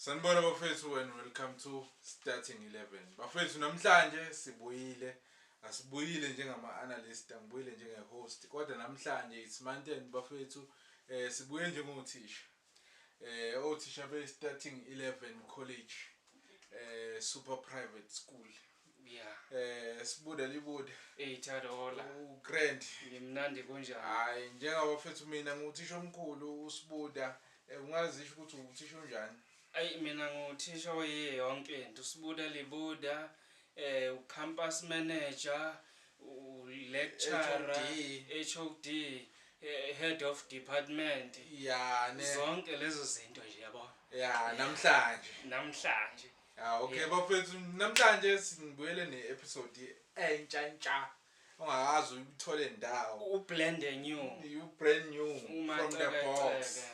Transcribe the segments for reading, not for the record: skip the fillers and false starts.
Sanibona bafethu and welcome to Starting 11. Bafethu namhlanje sibuyile. Asibuyile njengama-analyst, angibuyile njenge-host. Kodwa namhlanje it's Monday bafethu sibuye njengothisha. Othisha be-Starting 11 College super private school. Yeah. Sibuda libuda. Thathola. Grand. Ngimnandi kunjani? Hayi njengabafethu mina nguthisha omkhulu uSibuda. Ungazisho ukuthi uthisha unjani? Mina nguthisha oyiyo yonke into. Sibuda libuda, campus manager, lecturer, HOD, head of department. Yeah, zonke lezo zinto nje yabo. Yeah, namhlanje. Okay bafethu namhlanje singibuyele ne-episode entsha ongakazi uyithole ndawo. Brand new from the box.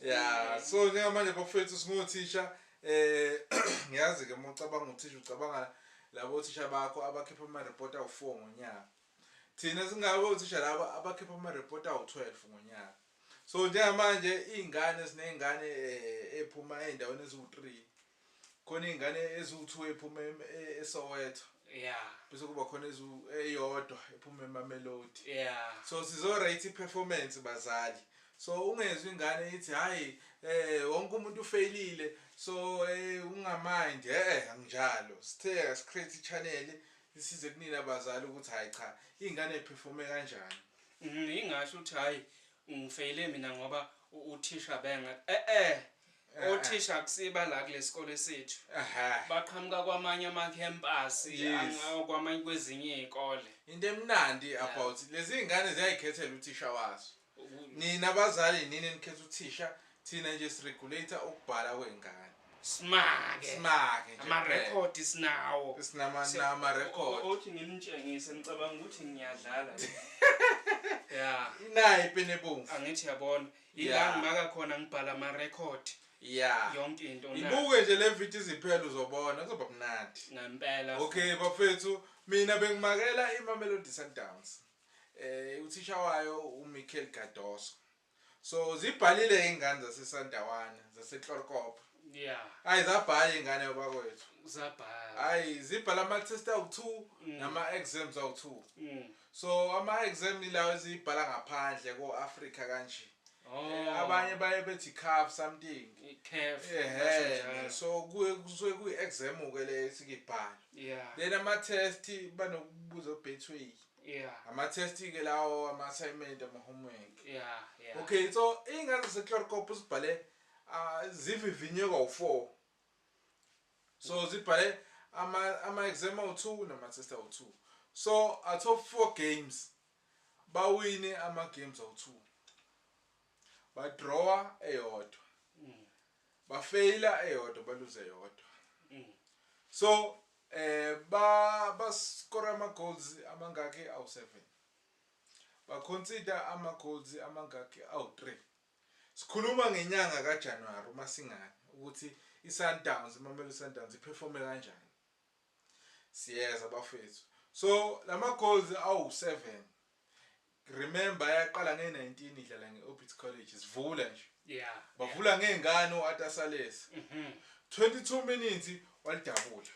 Yeah, so njengamanje bafethu singothisha ngiyazi ke mocabanga uthisha ucabanga labo othisha bakho abakhipha ama-report awu4 ngonyaka. Thina singabe othisha labo abakhipha ama-report awu12 ngonyaka. So njengamanje izingane sinezingane ephuma endaweni eziwu3. Khona izingane eziwu2 ephuma eSoweto. Yeah. Bese kuba khona eyodwa ephuma eMamelodi. Yeah. So sizo rate performance bazali. So ungezwe ingane ithi hayi wonke umuntu ufailile so ungamind anginjalo. Sithe create channel isize kunina abazali ukuthi hayi cha izingane eperforme kanjani. Ingasho uthi hayi ngifeyile mina ngoba uthisha benga othisha akusiba la kulesikole sethu. Baqhamuka kwamanye ama-campus kwamanye kwezinye izikole. Into emnandi about lezi izingane ziyayikhethela uthisha wazo. Nina abazali nini enikhetha uthisha, thina nje siregulator okubhala kwengane. Smake nje. Ama-record sinawo. Sinama record. Othi ngimtshengise ngicabanga ukuthi ngiyadlala. Yeah. Inayi ipeni ebomvu. Angithi yabona. Yila ngimaka khona ngibhala ama-record. Yeah. Yonke into ibuke nje le video iziphela uzobona kuzoba mnandi. Ngempela. Okay bafethu mina bengimakela iMamelodi Sundowns. Uthisha wayo uMichael Gadoso. So zibhalile izingane zaseSandawana zaseKlorokop. Yeah. Hayi zabhala izingane bakwethu. Zabhala. Hayi zibhala ama-test awu2 nama-exams awu2. So ama-exam ilawo ezibhala ngaphandle ko-Africa kanje. Abanye baye bethi CAF something. CAF. So kusuke kuyi-exam ke le sikibhala. Yeah. Then ama-test banokubuza Betway. Yeah. Ama-test ke lawo ama-assignment ama-homework. Yeah. Okay, so izingane zaseKlorokop sibhale zivivinye kawu4. So zibhale ama-exam awu2 nama-test awu2. So out of 4 games bawine ama-games awu2. Badrawa eyodwa. Bafaila eyodwa baluze eyodwa. So ba score ama-goals amangaki awu7. Ba-consider ama-goals amangaki awu3. Sikhuluma ngenyanga kaJanuary uma singane ukuthi iSundowns iMamelodi Sundowns iperforme kanjani. Siyeza bafethu. So lama-goals awu7. Remember yaqala nge-19 idlala nge-Orbit College sivula nje. Yeah. Bavula ngengane uAtasalesi. 22 minutes walidabula.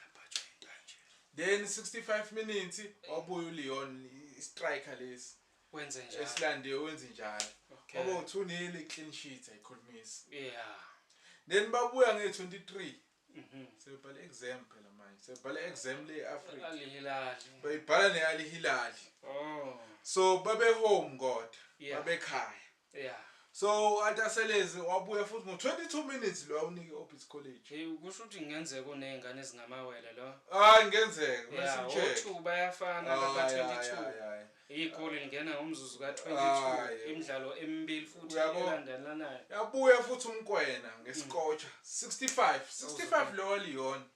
Then 65 minutes wabuya uLeon striker lesi. Wenze njalo. Esilande wenze njalo. Okay. Ngoba u2-0 clean sheet ayikhulumisi. Yeah. Then babuya nge-23. Sebhala exam phela manje. Sebhala exam le Africa. Al-Hilal. Bayibhala ne-Al-Hilal. Oh. So babe home kodwa. Yeah. Babekhaya. Yeah. So Ataselezi wabuya futhi ngo-22 minutes lo awunike Orbit College. Kusho ukuthi ngenzeka unezingane ezingamawele lo. Ngenzeka masicheck. Yeah, bayafana laba-22. Igoli lingena ngomzuzu ka-22 imidlalo emibili futhi elandelanayo. Yabuya futhi umkwena ngeScotia 65 lo waLeon.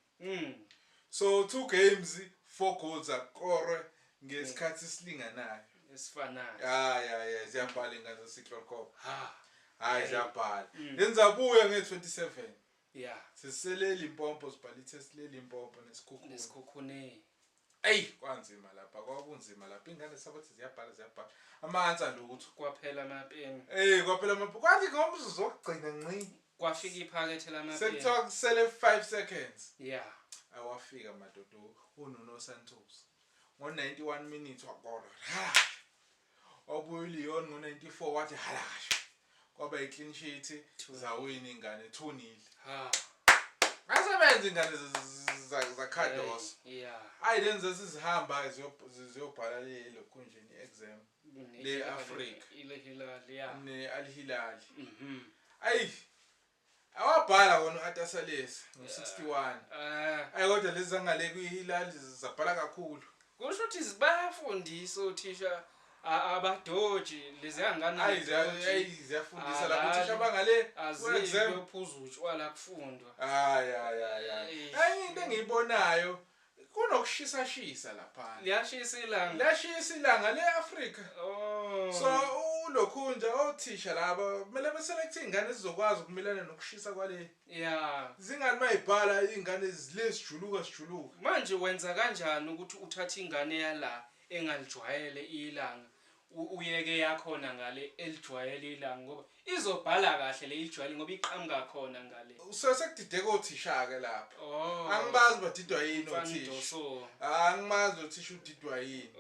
So 2 games 4 goals akorwe ngesikhathi silinganayo. Esifanayo. Yeah, ziyabhala ingane zaseKlorokop. Hayi ziyabhala. Then zabuya nge-27. Yeah. Sisele Limpopo sibhala itest le Limpopo nesikhukhune. Kwanzima lapha kwakunzima lapha ingane sabathi ziyabhala amanzi alutho kwaphela amapeni. Kwaphela amapeni kwathi ngomzuzu wokugcina nqi kwafika iphakethe lamapeni sekuthiwa kusele 5 seconds yeah awafika madoda uNuno Santos ngo91 minutes wakora wabuye uLeon ngo94 wathi halakasha kwaba iclean sheet zawina ingane 2-0 asebenza ingane zaKhados yeah ayilenze sizihamba ziyobhala le kunjeni exam le Africa ile Hilal yeah ne Al Hilal ayi awabhala wona atasalesi ngo61 ayi kodwa lezi zangale kuyiHilal zabhala kakhulu kusho ukuthi bayafundisa uthisha abadoji lezi angana ayi ziyafundisa lapho uthisha bangale exam yophuza utshwala kufundwa enye into engiyibonayo kunokushisa shisa lapha liyashisa ilanga leAfrika so ulokhunja othisha laba kumele beselecte ingane ezizokwazi ukumelana nokushisa kwale yeah zingani mayibhala ingane ezilesijuluka manje wenza kanjani ukuthi uthathe ingane yala engalijwayele ilanga uyeke yakhona ngale elijwayele ilanga ngoba izobhala kahle le ijwayele ngoba iqhamuka khona ngale sekudideka othisha ke lapha angibazi badidwa yini othisha angimazi othisha udidwa yini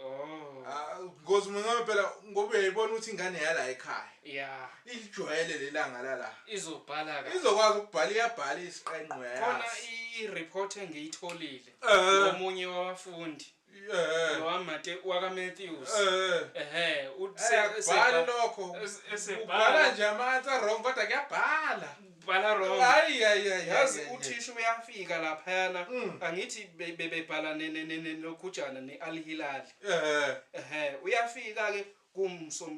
ngozi mina phela ngoba uyayibona ukuthi ingane yala ekhaya yeah ilijwayele lelanga lala izobhala kahle izokwazi ukubhala iyabhala isiqenqo yayo khona i-report engiyitholile omunye wabafundi wamate wakaMatthews usebhala lokho ubhala nje amatha wrong kodwa kuyabhala bhala wrong hayi yazi uthisha uyafika lapha yana angithi bebebhala nokhujana neAl Hilal uyafika ke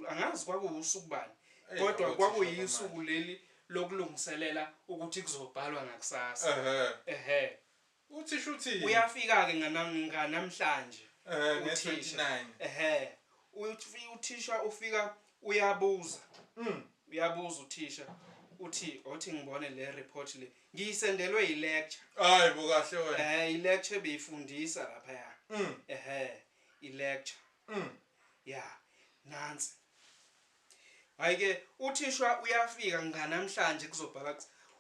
angazi kwakuusuku bani kodwa kwakuyisuku leli lokulungiselela ukuthi kuzobhalwa ngakusasa uthisha uthi uyafika ke nganamhlanje nge29 uthisha ufika uyabuza uthisha othi ngibone le report le ngiyisendelwe ilecture hayi bo kahle wena ilecture beyifundisa lapha ya ilecture yeah nansi hayike uthisha uyafika nganamhlanje kuzobhala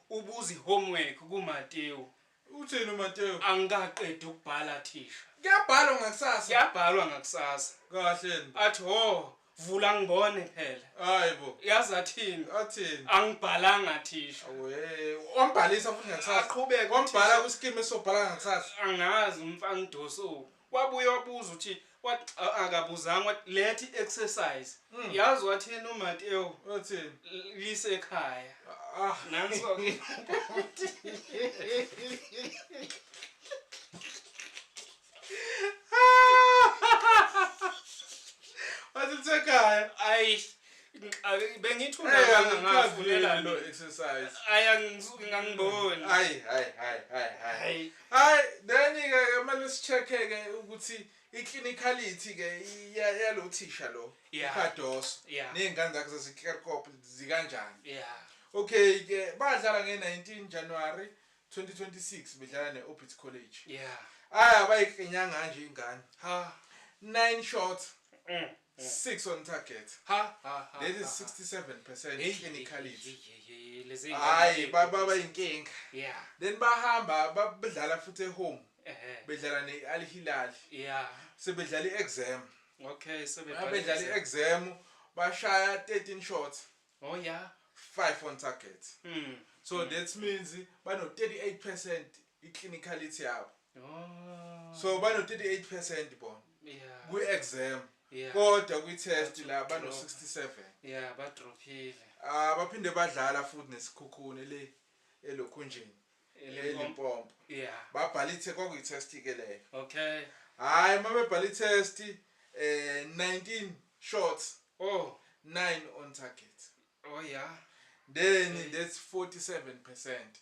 ubuza ihomework kuMatteo uthini uMatteo angaqeda ukubhala thisha kuyabhalwa ngakusasa kahle athi vula ngibone phela hayibo yazi athini angibhalanga thisha wambhalisa futhi ngakusasa aqhubeka wambhala kuscheme esobhala ngakusasa angazi umfana Doso wabuya wabuza uthi akabuzanga wathi lethi exercise yazi wathini uMatteo wathini lisekhaya nansi ke Wathithekaya ayi bengithi unabanga ngafunela lo exercise ngangiboni hayi then ke manje sicheke ke ukuthi iclinicality ke yalo thisha lo Khados nezingane zakhe zaseKerkop zikanjani okay ke badlala nge19 January 2026 bedlala neOrbit College abayikinyanga nje ingane 9 shots 6 on target that is 67% clinicality hayi baba inkinga then bahamba badlala futhi ehome bedlala neAl Hilal sebedlala iexam sebedlala iexam bashaya 13 shots 5 on target so that means bano 38% iclinicality yabo so bano 38% bona ku-exam kodwa kwi-test la bano 67 badrophile baphinde badlala futhi nesikhukhune le elokhunjeni eLimpopo babhala ithe kwakuyi-test ke leyo hayi mabebhala itest 19 shots 9 on target then that's 47%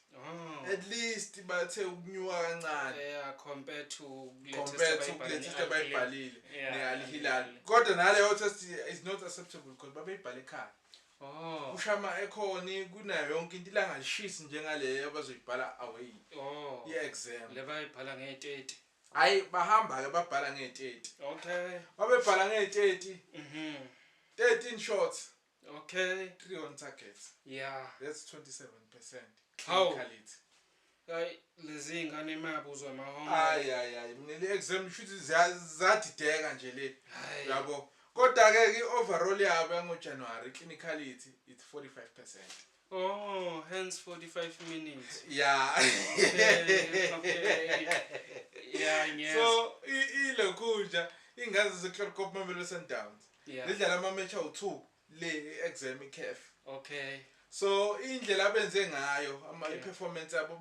at least bathe ukunyuka kancane compared to test abayibhalile neAl Hilal kodwa naleyo test is not acceptable because babeyibhala ekhaya ushama ekhoni kunayo yonke into ilanga lishisi njengaleyo abazoyibhala away i-exam le bayibhala nge-30 hayi bahamba ke babhala nge-30 babebhala nge-30 13 shots Okay. 3 on target. Yeah. That's 27%. How? Clinicality. Hayi lezi ngane mabuzwa mahoma. Hayi mina le exam futhi zadideka nje le. Hayi. Yabo. Kodwa ke overall yabo yangoJanuary clinicality it's 45%. Oh, hence 45 minutes. Yeah. Okay. Yeah, yes. So ilokunja ingazi zeClub Mamelodi Sundowns. Yeah. Lidlala ama match awu2 le exam iCAF. Okay. So indlela abenze ngayo ama performance abo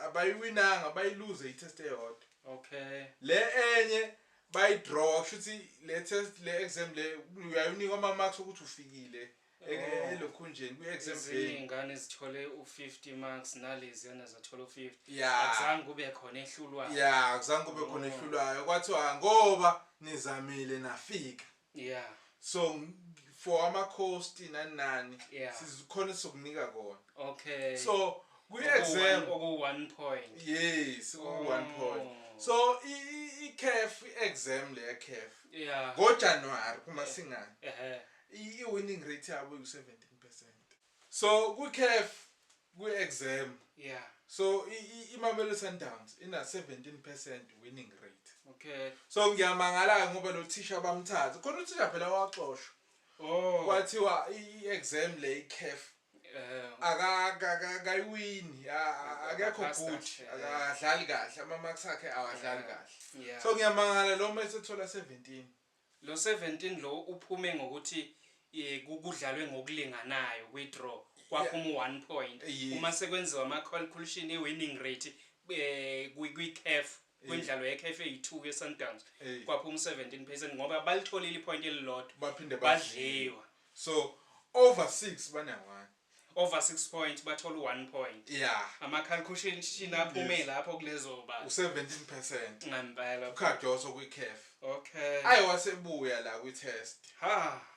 abayiwinanga bayilose itest eyodwa. Okay. Le enye bayidraw kushuthi le test le exam le uyayinika ama marks ukuthi ufikile elokhunjeni ku exam day. Izingane zithole u50 marks nalezi yana zathola u50. Yeah. Akuzange kube khona ehlulwayo. Yeah, akuzange kube khona ehlulwayo kwathiwa ngoba nizamile nafika. Yeah. So for ama cost nani Yeah. sizikhona sokunika kona. Okay. So kwi exam oku 1 point. Yes, 1 point. So iCAF exam le CAF. Yeah. NgoJanuary kuma singane. I-winning rate yabo u17%. So kuCAF ku-exam. Yeah. So iMamelodi Sundowns ina 17% winning rate. Okay. So ngiyamangala ngoba lo thisha bamthatha. Khona uthisha phela waxoshwa. Oh. Kwathiwa i-exam le iCAF akayiwini akekho good akadlali kahle ama marks akhe awadlali kahle. So ngiyamangala lo mesethola 17. Lo 17 lo uphume ngokuthi kudlalwe ngokulinganayo kwi-draw kwaphuma 1 point. Uma sekwenziwa ama calculation ye-winning rate kwi-CAF kwindlalo ye-CAF eyi2 ye-Sundowns kwaphuma 17% ngoba balitholile ipoint elilodwa baphinde badliwa. So over 6 bana1. Over 6 points bathola 1 point. Yeah. Ama calculation aphume lapho kulezo ba u17%. ngempela. Ukhadoso kwi-CAF. Okay. Ayiwasebuya la kwi-test.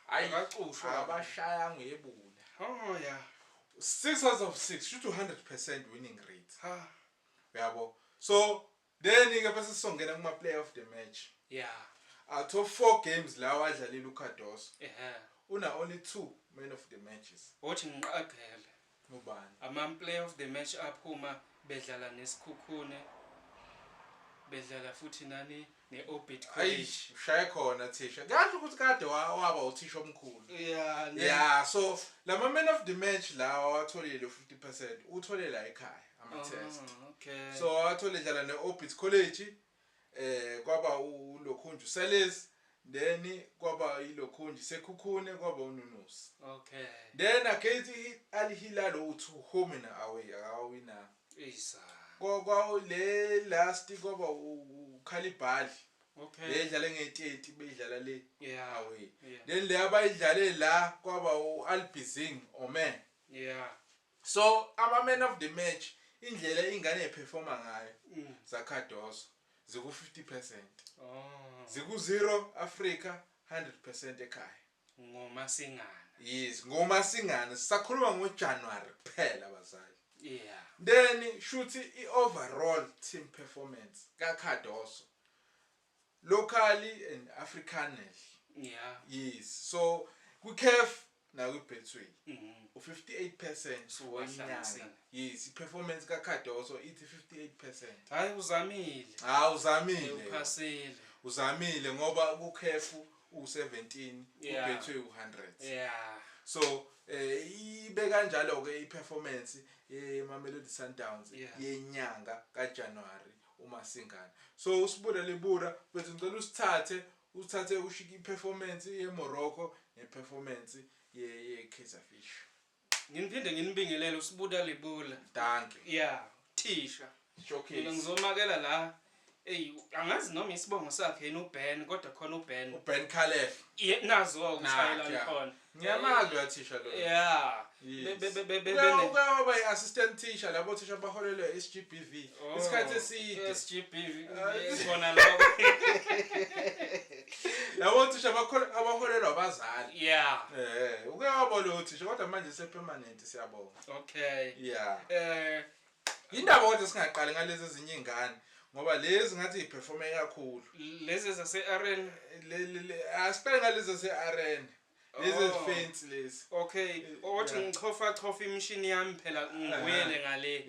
Akacushwa abashaya ngebula. Oh yeah. 6 out of 6 shoot 100% winning rate. Yabo. So then ke bese songena kuma player of the match. Yeah. Out of 4 games la wadlalile uKhadoso. Una only 2 men of the matches. Othi ngiqaphele. Ubani? Ama player of the match aphuma bedlala nesikhukhune. Bedlala futhi nani neOrbit College. Ushaya khona thisha. Kahle ukuthi kade waba uthisha omkhulu. Yeah. Yeah, so lama men of the match la watholile 50%. Uthole la ekhaya ama test. Okay. So wathole dlala neOrbit College kwaba uLokhunju Sellers. Then kwaba iLokhunju Sekhukhune kwaba uNunusi. Okay. Then against Al Hilal u2 home and away awina. Isa. Kwa le last kwaba uKhalibali. Okay. Le dlala nge30 bedlala le away. Then le abayidlale la kwaba uAlbizing Oman. Yeah. So ama men of the match indlela ingane eperforma ngayo zaKhadoso ziku 50%. Ziku 0 Africa 100% ekhaya. Ngoma singana. Yes, ngoma singana sisakhuluma ngoJanuary kuphela bazali. Yeah. Then shuthi i-overall team performance kaKhadoso locally and Africanally. Yeah. Yes. So kuCAF na kuBetway. U58% wanyanga. Yes, performance kaKhadoso ithi 58%. Hayi uzamile. Uzamile. Uphasile. Uzamile ngoba kuCAF u17 uBetway u100. Yeah. So ibe kanjalo ke iperformance yeMamelodi Sundowns yenyanga kaJanuary uma singana. So usibuda lebura bese ngicela usithathe ushike iperformance yeMorocco neperformance yeKaiserfish. Nginiphinde nginibingelele usibuda lebula. Thank you. Yeah, thisha. Showcase. Ngizomakela la angazi noma isibongo sakhe yena uBen kodwa khona uBen. uBen Khalef. Nazo ukushayela khona. Ngiyamazi uyathisha lo. Yeah. Ubaba yi-assistant teacher labo thisha baholelwe SGBV. Isikhathi eside. SGBV khona lapho. Labo thisha abaholelwa abazali. Yeah. Uke wabo lo thisha kodwa manje sepermanent siyabonga. Okay. Yeah. Indaba kodwa singaqali ngalezi ezinye ingane ngoba lezi ngathi iperforme kakhulu. Lezi zase arena asipele ngalezi zase arena. lezi fancy lezi okay othi ngichofa imishini yami phela ngibuyele ngale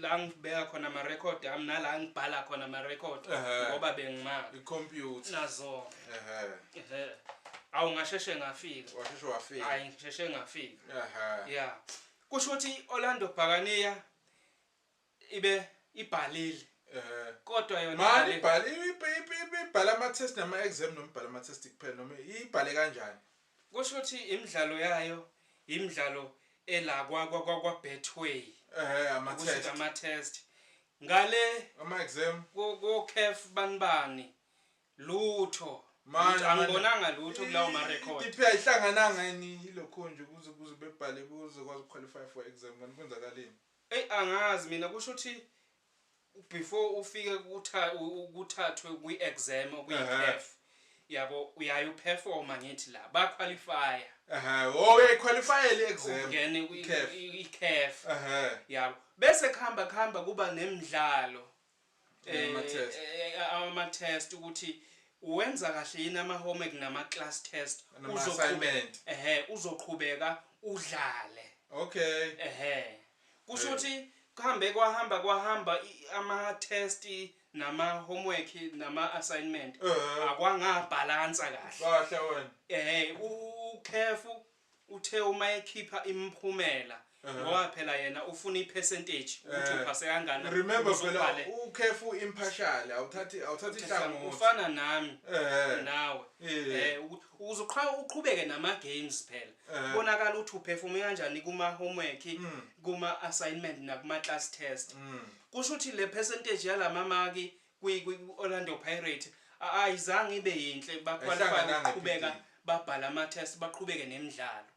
la ngibeka khona ama record ami nala ngibhala khona ama record ngoba bengimaka icomputer nazo awungasheshe ngafika washeshe hayi ngisheshe ngafika yeah kusho ukuthi Orlando Bhakaniya ibe ibhalile kodwa yona manje ibhala ama test nama exam nombhala ama test kuphela noma ibhale kanjani kusho ukuthi imidlalo yayo imidlalo ela kwa Betway ama test ngale ama exam ko CAF banibani lutho manje angibonanga lutho kulawo ma record iphela ihlangananga yini lokho nje kuze bebhale kuze kwazi qualify for exam kanti kwenzakaleni angazi mina kusho ukuthi before ufike ukuthathwe kwi-exam okuyi-CAF yabo uyaye uperforma ngithi la ba qualify uyayiqualify le exam ngene i-CAF yabo bese khamba kuba nemidlalo ama test ukuthi uwenza kahle yini ama homework nama class test uzoqhubeka udlale kusho ukuthi kwahamba ama test nama homework nama assignment akwangabhalansa kahle wena ukhefu uthe uma ekhipha imphumela ngoba phela yena ufuna ipercentage ukuthi uphase kangakanani remember phela ukhefu impartial awuthathi ihlangothi ufana nami nawe uqhubeke nama games phela bonakala ukuthi uperform kanjani kuma homework kuma assignment nakuma class test kusho ukuthi le percentage yalama maki kwi Orlando Pirates ayizange ibe yinhle baqualify ukuqhubeka babhala ama test baqhubeke nemidlalo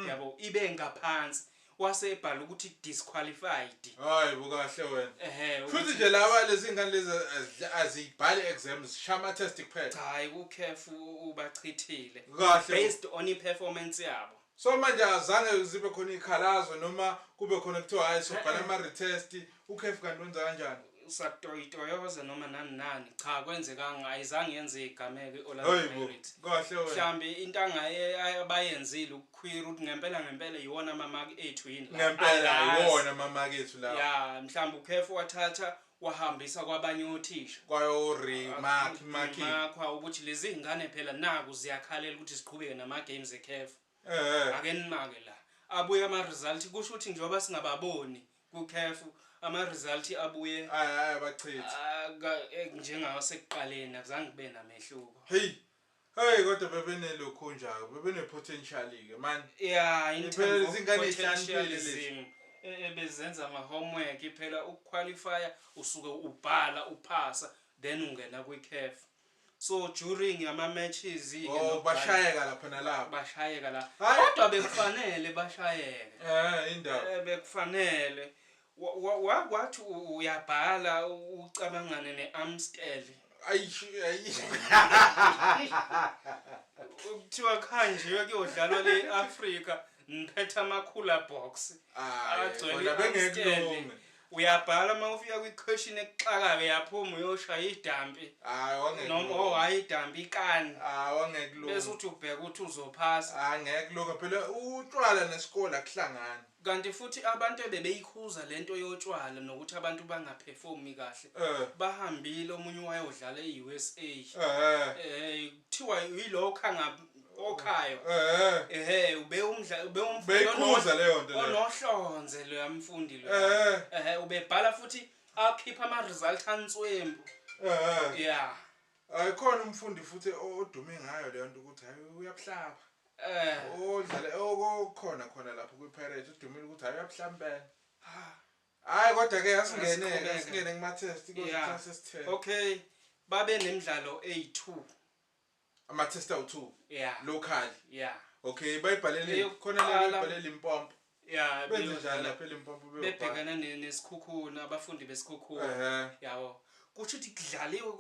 yabo ibe ngaphansi wasebhala ukuthi disqualified hayi bukahle wena futhi nje laba lezi ngane lezi azibhali exams shama test kuphela hayi ukhefu ubachithile kahle based on iperformance yabo so manje azange zibe khona ikhalazo noma kube khona kuthiwa hayi sobhala ama retest ukhefu kanti wenza kanjani usatoyitoyoza noma nani cha kwenzekanga ayizange yenze igameke Orlando Pirates kahle wena mhlambi into abayenzile ukukhwira ukuthi ngempela yiwona amamaki ethu yini ngempela yiwona amamaki ethu la ya mhlambi ukhefu wathatha wahambisa kwabanye othisha kwayo remark ukuthi lezi ingane phela naku ziyakhalela ukuthi siqhubeke nama games eCAF ake nimake la abuye ama result kusho ukuthi njengoba singababoni kuCAF ama result abuye abachithi njengawo sekuqaleni akuzange kube namehluko hey kodwa bebenelokho njalo bebene potential ke man phela izingane ehlanu ebezenza ama homework phela ukuqualify usuke ubhala uphasa then ungena kwiCAF so during ama matches bashayeka lapha nalapha bashayeka la kodwa bekufanele bashayeke indaba bekufanele wathi uyabhala ucabangane neAmstel kuthiwa kanje kuyodlalwa le Africa ngiphethe ama cooler box agcwele bengekilunga uyabhala mawufika kwi-question ekuxakayo yaphuma uyoshaya idampi noma hayi idampi ikani wangekulunga bese uthi ubheka ukuthi uzophasa ngekulunga phela utshwala nesikole akuhlangani kanti futhi abantu ebebeyikhuza lento yotshwala nokuthi abantu bangaperformi kahle bahambile omunye wayodlala eUSA kuthiwa yilokho okhayo ube beyikhuza leyo nto onohlonze lo yamfundi lo ubebhala futhi akhipha ama result answembu ayikhona umfundi futhi odume ngayo leyo nto ukuthi hayi uyabuhlaba odlala khona lapho kwiPirates udumile ukuthi hayi uyabuhlambela hayi kodwa ke asingene kuma test class test okay babe nemidlalo A2 ama test awu2 local okay bayibhalele khona le bayibhalele impompo benze njalo lapha eLimpopo bebhekana nesikhukhuna abafundi besikhukhuna yabo kusho ukuthi kudlaliwe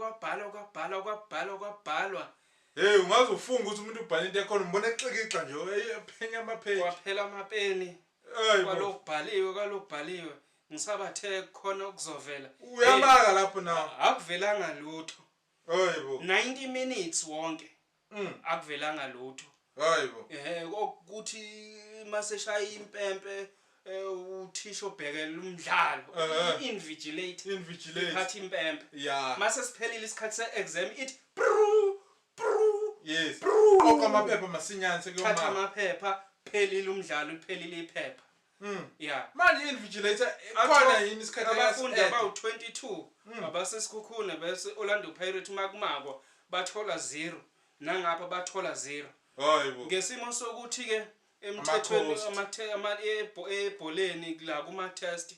kwabhalwa hey ungaze ufunga ukuthi umuntu ubhala into ekhona umbona exikixha nje ephenya amapage kwaphela amapeni kwalokubhaliwe ngisabathe khona ukuzovela uyamaka lapho nawo akuvelanga lutho hayibo 90 minutes wonke akuvelanga lutho hayibo okuthi maseshaya impempe uthisha obhekela umdlalo invigilate phathi impempe mase siphelile isikhathi se-exam it yes qoqa amaphepha masinyane sekuyoma thatha amaphepha phelile umdlalo iphelile iphepha manje invigilator khona yini isikhathi abafundi abawu-22 abasesikhukhune bese Orlando Pirates makumakwa bathola 0 nangapha bathola 0 hayibo ngesimo sokuthi ke emthethweni ebholeni la kuma test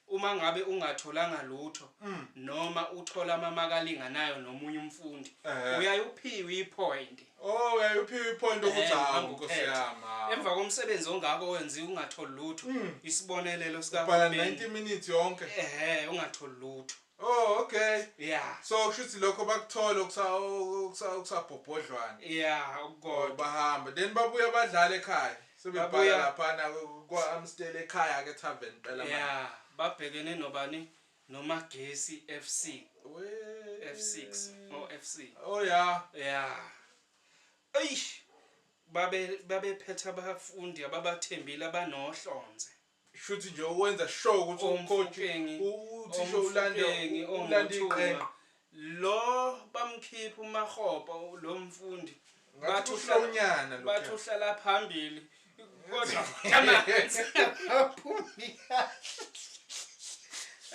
uma ngabe ungatholanga lutho noma uthola amamaka alinganayo nomunye umfundi uyayuphiwa ipoint uyayuphiwa ipoint ukuthi hawo Nkosi yami emva komsebenzi ongako wenziwa ungatholi lutho isibonelelo sika 90 minutes yonke ungatholi lutho okay so kushuthi lokho bakuthola ukusabhobhodlwana ukugodwa bahamba then babuya badlala ekhaya sebebhala laphana kwa-Amstel ekhaya ke tavern phela babhekene nobani noMagesi FC F6 or FC eish babephetha abafundi ababathembile abanohlonze shuthi nje uwenza show ukuthi umcoach uthisha ulanda iqembu lo bamkhipha uMahopa lo mfundi bathi uhlonyana bathi uhlala phambili kodwa yamanzi aphumi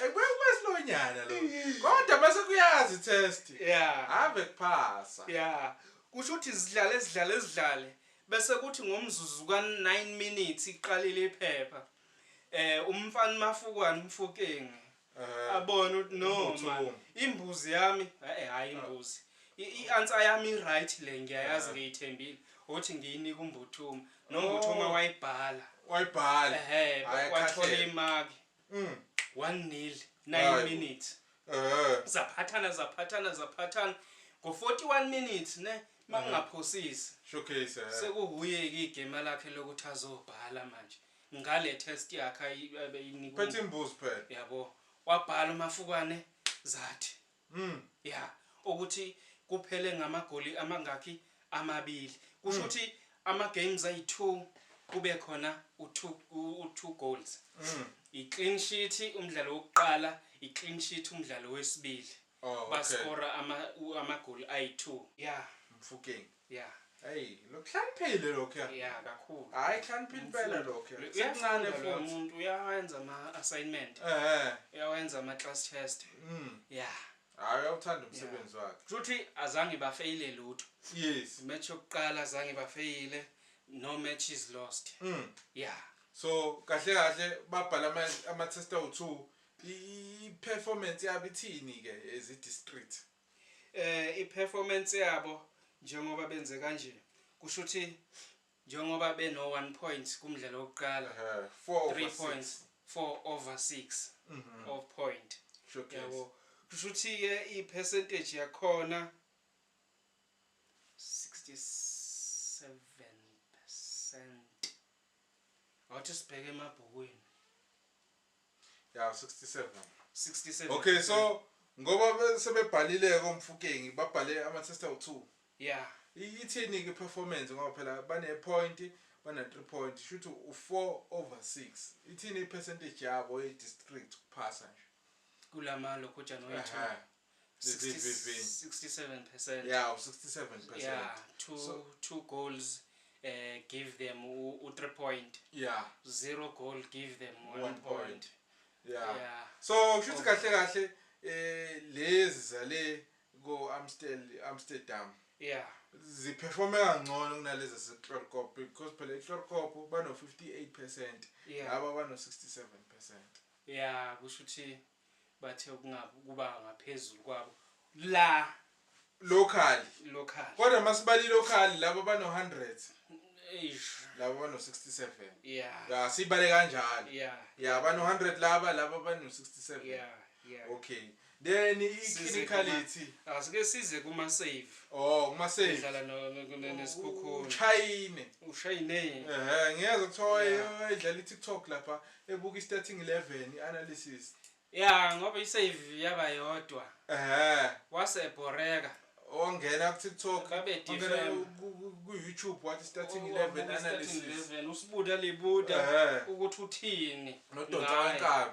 ekwesilonyana lo kodwa bese kuyazi test ave kuphasa kusho ukuthi sidlale bese kuthi ngomzuzu ka9 minutes iqalile iphepha umfana Mafukwane Mfokeng abona ukuthi no man imbuzi yami hayi imbuzi i-answer yami right le ngiyayazi ngiyithembile uthi ngiyinika uMbuthuma noMbuthuma wayibhala wathola imaki 1-0 9 minutes zaphathana ngo-41 minutes ne mangingaphosisi showcase sekuhuye ke igame lakhe lokuthi azobhala manje ngale test yakhe ayinika phethe imbuzi phela yabo wabhala uMafukwane zathi ukuthi kuphele ngamagoli amangaki amabili kusho ukuthi ama games ayi2 kube khona u2 goals i-clean sheet umdlalo wokuqala i-clean sheet umdlalo wesibili baskora amagoli ayi2 Mfokeng hey lokuhlaniphile lokho kakhulu hayi hlaniphile phela lokho uyancane futhi umuntu uyawenza ama assignment uyawenza ama class test hayi uyawuthanda umsebenzi wakhe futhi azange bafeyile lutho match yokuqala azange bafeyile no match is lost so kahle babhala ama test awu2 i-performance yabo ithini ke ezi district i-performance yabo njengoba benze kanje kusho ukuthi njengoba beno 1 point kumdlalo wokuqala 3 points 4/6 of point yabo kusho ukuthi ke i-percentage yakhona 67% wathi sibheke emabhukwini 67 okay so ngoba sebebhalile koMfokeng babhale ama test awu2 ithini ke performance ngoba phela bane point bana 3 point shoot u4/6 ithini ipercentage yabo e-district kuphasa nje kulama lokho no 67% 67% two goals give them 3 point 0 goal give them 1 point so shuthi kahle lezi zale go Amsterdam ziperforme kangcono kunalezi ze-Clerkop because phela i-Clerkop bano 58% laba bano 67% kusho ukuthi bathe kuba ngaphezulu kwabo la local kodwa masibali local laba bano 100 laba bano 67 sibale kanjalo bano 100 laba bano 67 okay then i-clinicality asike size kuma save kuma save idlala nesikhukhulu ushayine ngiyeza kuthiwa idlala i-TikTok lapha ebuka i-starting 11 i-analysis ngoba i-save yaba yodwa wasebhoreka ongena ku TikTok Babe ongena different. ku YouTube wathi starting 11 analysis usibuda libuda ukuthi uthini nodonsa wenkabi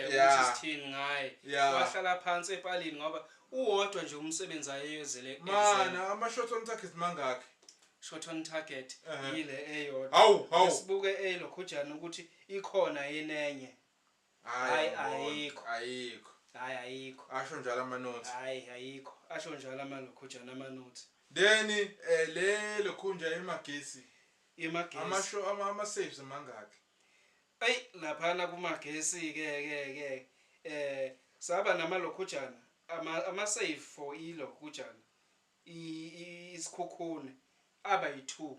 ukuthi sithini ngaye wahlala phansi epalini ngoba uwodwa nje umsebenzi ayezele mana ama shot on target mangakhe shot on target yile eyodwa hawu sibuke elokhujana ukuthi ikhona yenenye ayikho ayikho asho njalo ama notes ayikho asho njalo amalokhujana ama notes then le lokhunja emagesi ama saves mangakhe laphana kumagesi ke saba namalokhujana ama save for ilokhujana isikhukhune aba yi2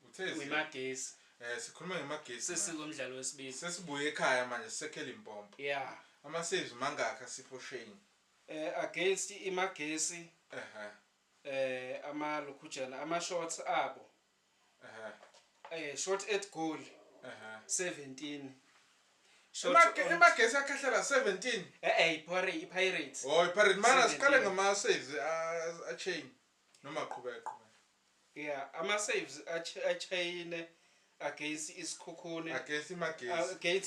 uthezi imagesi sikhuluma ngemagesi sesikomdlalo wesibili sesibuye ekhaya manje sekhela impompo ama saves mangakhe sipho Shane against imagesi ama lokhujana ama shots abo shot at goal 17 imagesi akhahlela 17 Pirates Pirates mana siqale ngama saves a chain noma qhubeka ama saves a chain against isikhukhune against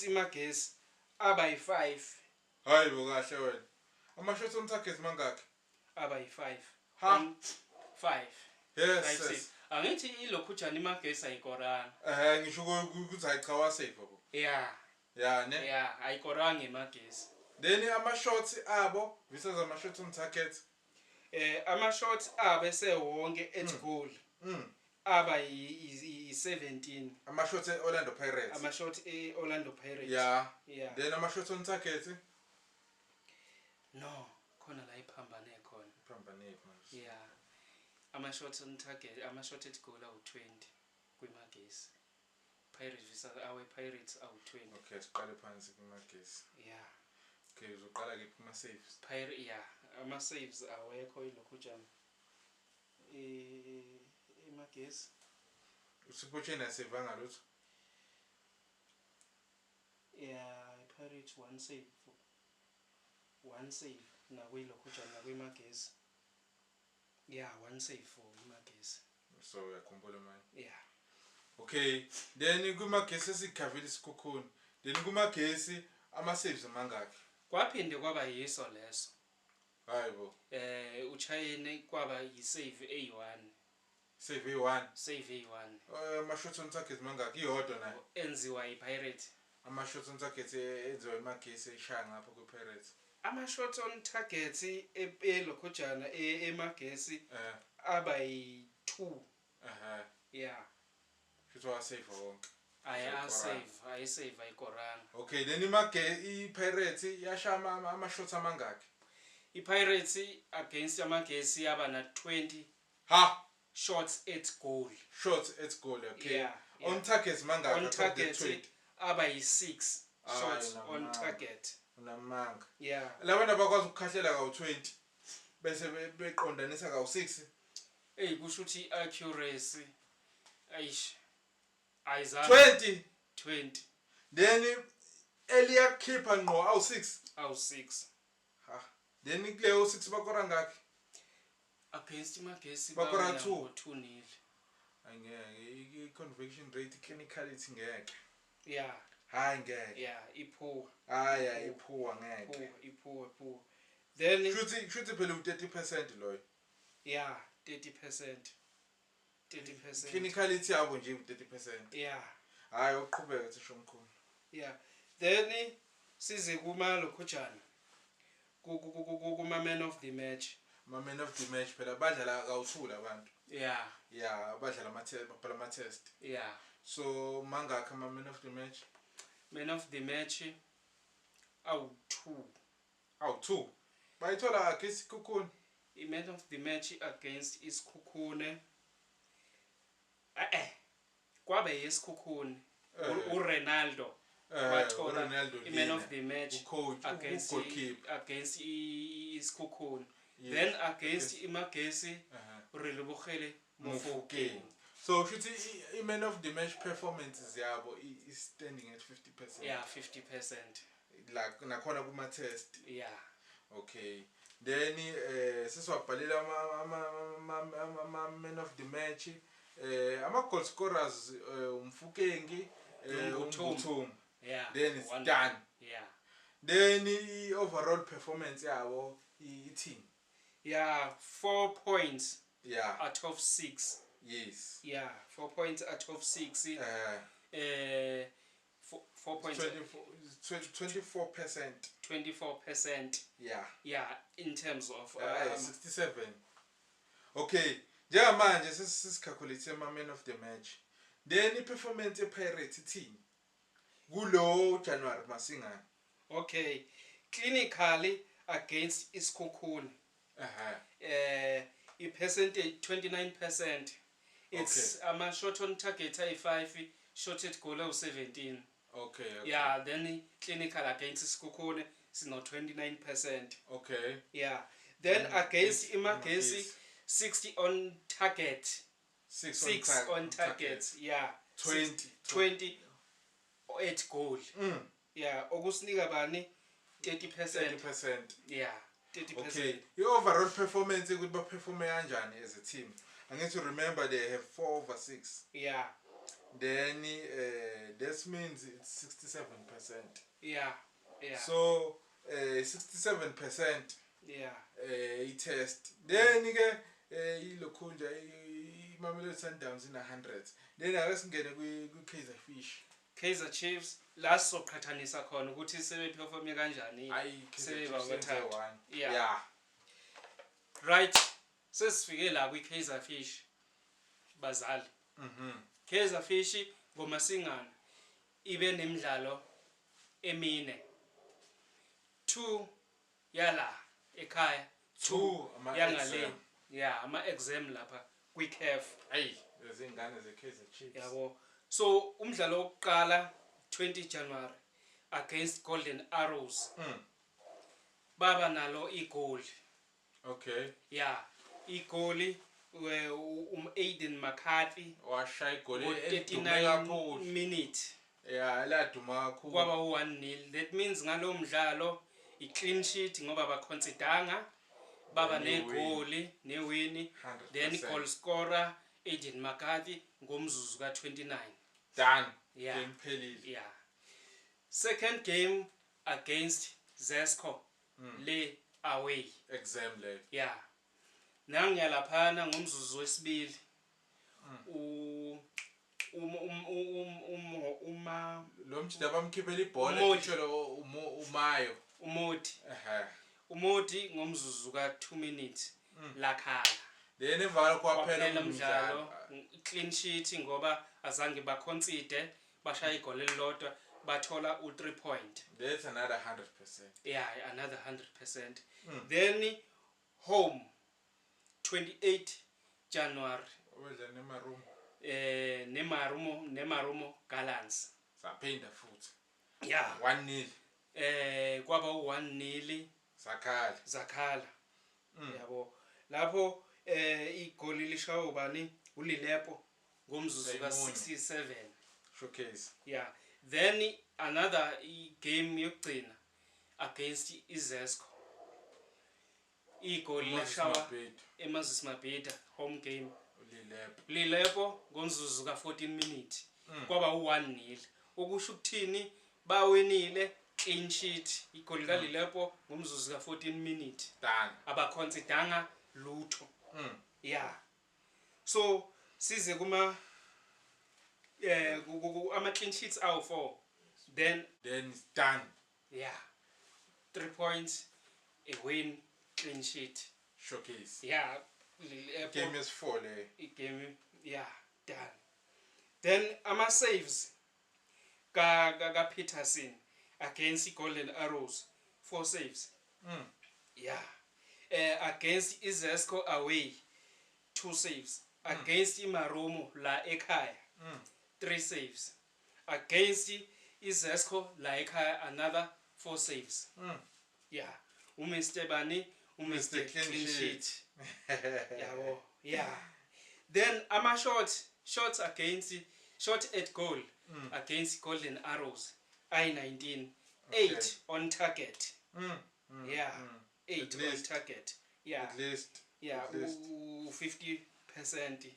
imagesi aba yi5 hayibo kahle wena ama shots on target mangakhe aba yi5 5 yes angithi ilokhujana imagesi ayikoranga ngisho ukuthi ayichawa save bo ne ayikoranga imagesi then ama shots abo versus ama shots on target ama shots abo esewonke at goal aba yi17 ama shots eOrlando Pirates ama shots eOrlando Pirates then ama shots on target no khona la iphambane khona manje ama shots on target ama shot at goal awu20 kwimagesi Pirates versus our Pirates awu20 okay siqale phansi kwimagesi okay uzoqala ke kuma saves ama saves awekho ilokhujana emagesi usipochena save ngalutho Pirates one save na kwilokhujana kwimagesi one save for imagesi so uyakhumbula manje okay then kumagesi esikhavile isikhukhuni then kumagesi ama saves mangakhe kwaphinde kwaba yiso leso hayibo uchayene kwaba yisave A1 save A1 ama shots on target mangakhe iyodwa nayo enziwa iPirate ama shots on target enziwa imagesi eshaya ngapha kwiPirates ama shots on target elokhujana emagesi aba yi2 futhi wa save wonke save ayikoranga okay then iPirates yashama ama shots amangakhe iPirates against amagesi yaba na 20 shots at goal okay on target mangakhe on target aba yi6 shots on target unamanga labantu abakwazi ukukhahlela kawu20 bese beqondanisa kawu6 kusho ukuthi accuracy ayizama 20 then eliya keeper ngqo awu6 then kuleyo 6 bakora ngakhe against imagesi bakora 2-0 angeke i-conviction rate clinicality ngeke ngeke iphuwa iphuwa ngeke iphuwa then shuthi phela u30% loyo 30% clinicality yabo nje u30% hayi uqhubeka thisho omkhulu then size kuma lokhujana kuma man of the match phela badlala kawu2 abantu badlala ama test so mangakha ama man of the match awu2 bayithola against isikhukhune i-man of the match against isikhukhune kwaba yesikhukhune uRonaldo wathola i-man of the match against isikhukhune then against imagesi uRelebogile Mofokeng so shuthi i-man of the match performances yabo is standing at 50%. 50%. Like nakhona kuma test. Okay. Then siswabhalela ama man of the match. Ama goal scorers umfukengi uMbuthuma. Yeah. Then it's done. Yeah. Then overall performance yabo ithini? Yeah, 4 points. Yeah. Out of 6. Yes. Yeah, 4 points out of 6. 4 points. 24%. 24%. Yeah. Yeah, in terms of 67. Okay. Njengamanje sesicalculate ama man of the match. Then performance ePirates ithini? Kulo January masingana. Okay. Clinically against iSkhukhune. Percentage 29%. It's okay. Shot on target 5, shot at goal 17. Okay. Yeah, then clinical against iSkhukhune is not 29%. Okay. Yeah. Then against Imagesi 60 on target. 6 on target. Yeah. 20 at goal. Yeah. Okusinika bani 30%. 30%. Yeah. 30%. Okay. Your overall performance ukuthi baperforme kanjani as a team. I need to remember they have 4/6. Yeah. Then this means it's 67%. Yeah. Yeah. So 67%. Yeah. Test. Then ke ilokhunja iMamelodi Sundowns in 100. Then ake singene ku-Kaizer Fish. Kaizer Chiefs last soqhathanisa khona ukuthi sebeperforme kanjani sebebathathu. Yeah. Right. Sesifike la kwi-Kaizer Fish bazali. Kaizer Fish ngomasingana ibe nemidlalo emine. 2 yala ekhaya, 2 yangale. Yeah, ama exam lapha kwi-CAF. Lezingane ze-Kaizer Chiefs. Yabo. So umdlalo wokuqala 20 January against Golden Arrows. Baba nalo igoli. Okay. Yeah, igoli Aiden McCarthy washaya igoli 39 minutes. Yeah, laduma kakhulu. Kwaba 1-0. That means ngalo mdlalo i-clean sheet ngoba baconsidanga baba negoli newin. Then goal scorer Aiden McCarthy ngomzuzu ka29. Done. Yeah. Game pelile. Yeah. Second game against Zesco. Le away. Exam le. Yeah. Nangiyalaphana ngomzuzu wesibili. Lo mjida bamkhiphela ibhola esholo uMayo. Umoti ngomzuzu ka2 minutes lakhala. Then emva kwaphela umdlalo clean sheet ngoba azange baconsider bashaya igoli elilodwa bathola u3 point. That's another 100%. Yeah, another 100%. Then home 28 January. Wedla Nemarumo Gallants. Saphinda futhi. Yeah. 1-0. Kwaba 1-0 zakhala. Yabo. Lapho igoli lishawa ubani uLilepo ngomzuzu ka67. Showcase. Yeah. Then another game yokugcina against iZesco. Igoli lishawa eMoses Mabhida home game. Lilepo ngomzuzu ka14 minutes. Kwaba u1-0. Okusho ukuthini bawenile clean sheet igoli kaLilepo ngomzuzu ka14 minutes. Done. Abaconsidanga lutho. Yeah. So size kuma ama clean sheets awu 4. Then it's done. Yeah. 3 points, a win, clean sheet. Showcase. Yeah. Game is 4 le. Game, yeah, done. Then ama saves ka Peterson against Golden Arrows 4 saves. Yeah. Against iZesco away 2 saves. Against iMarumo la ekhaya 3 saves. Against iZesco la ekhaya another 4 saves. Yeah. Mr. Bani, Mr. Clean sheet. Yeah. Then ama shots against shot at goal against Golden Arrows I19 8 on target. Yeah. 8 on target. Yeah. At least. Yeah, At least. 50%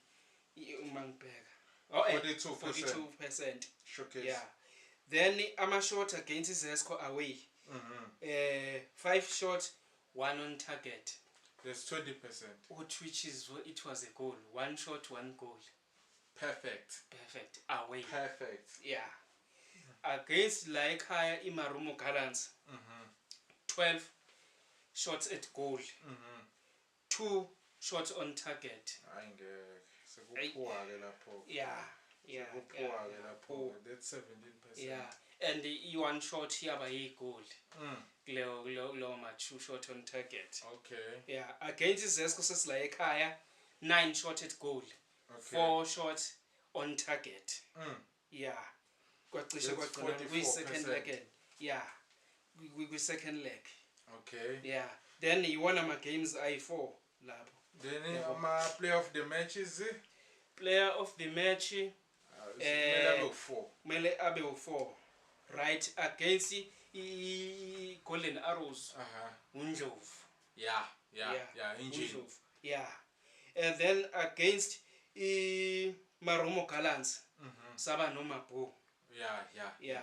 uma ngibheka. 42%. Showcase. Yeah. Then ama shot against Zesco away. 5 shot, 1 on target. There's 20%. Which is it was a goal. 1 shot, 1 goal. Perfect. Away. Perfect. Yeah. Against like higher Imarumo Gallants. 12 shots at goal. 2 shots on target. Yeah. That's 17%. Yeah. And the E1 shot here by a goal. Low 2 shot on target. Okay. Yeah. Against Zesco says like higher 9 shot at goal. Okay. 4 shots on target. Yeah. That's 44%. Second leg again. Yeah. We second leg. Okay. Yeah. Then you won my games I4 lab. Then player of the match is player of the match Mele Abe 4. Right against Golden Arrows. Unjov. Yeah. Unjov. Yeah. And then against Marumo Gallants. Saba no Mapo. Yeah.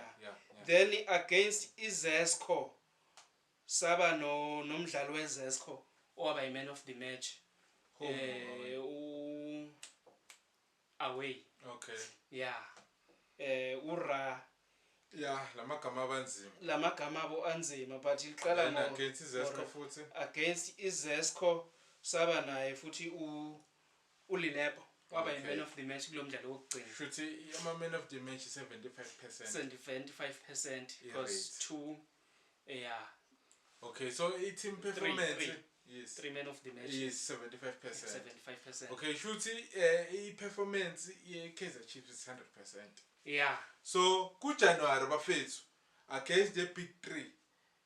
Then against Zesco. Saba no Mdlalo weZesco oba man of the match. Away. Okay. Yeah. Ura. Yeah, lamagama abanzima. Lamagama abo anzima but iqala against Zesco futhi. Against Zesco saba naye futhi uLilepo waba man of the match kulo mdlalo wokugcina. Futhi ama man of the match 75%. 75% because 2 yeah. Okay, so team performance yes. 3 men of the match is 75%. 75%. Okay, shuthi performance Kaizer Chiefs is 100%. Yeah. So kuJanuary bafethu against the big 3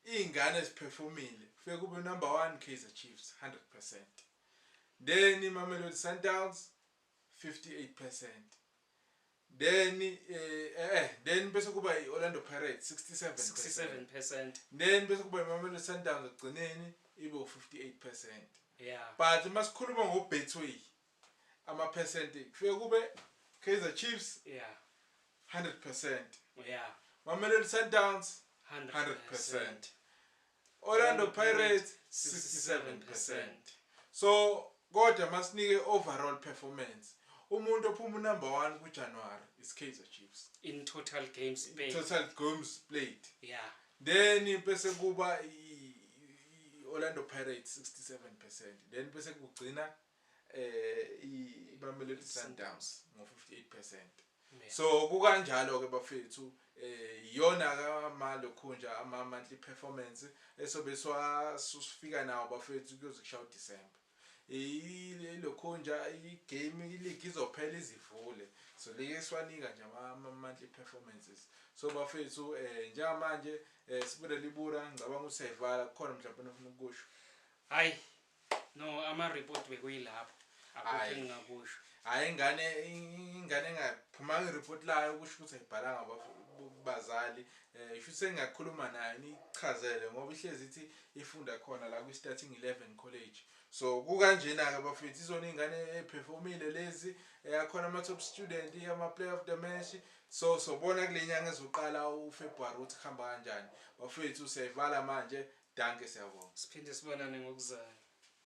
ingane esiperformile kufike kube number 1 Kaizer Chiefs 100%. Then Mamelodi Sundowns 58%. Then bese kuba Orlando Pirates 67%. Then bese kuba Mamelodi Sundowns egcineni ibe 58%. Yeah. But masikhuluma ngoBetway ama percentage kufike kube Kaizer Chiefs 100%. Yeah. Mamelodi Sundowns 100%. Orlando Pirates 67%. So kodwa masinike overall performance. Umuntu ophuma number 1 kuJanuary is Kaizer Chiefs in total games played. Yeah. Then bese kuba Orlando Pirates 67%. Then bese kugcina iBamelodi Sundowns ngo 58%. So kukanjalo ke bafethu iyona ka malokhunja ama monthly performance esobe sifika nawo bafethu kuyokushaya uDecember. Ilokhunja igame ileague izophela izivule. So leke siwanika nje ama monthly performances. So bafethu njengamanje sibude libura ngicabanga useyivala khona mhlawumbe nofuna ukusho. Hayi. No ama report bekuyilapho. Akukho engingakusho. Hayi ingane engaphuma ngereport layo ukusho ukuthi ayibhalanga abazali isho sengakhuluma nayo nichazele ngoba ihlezi ithi ifunda khona la ku starting 11 college. So kukanjena ke bafethu izona ingane eperformile lezi yakhona ama top student ama player of the match. So sobona kulenyanga ezoqala uFebruary uthi khamba kanjani bafethu siyayivala manje. Danke siyabonga. Siphinde sibonane ngokuzayo.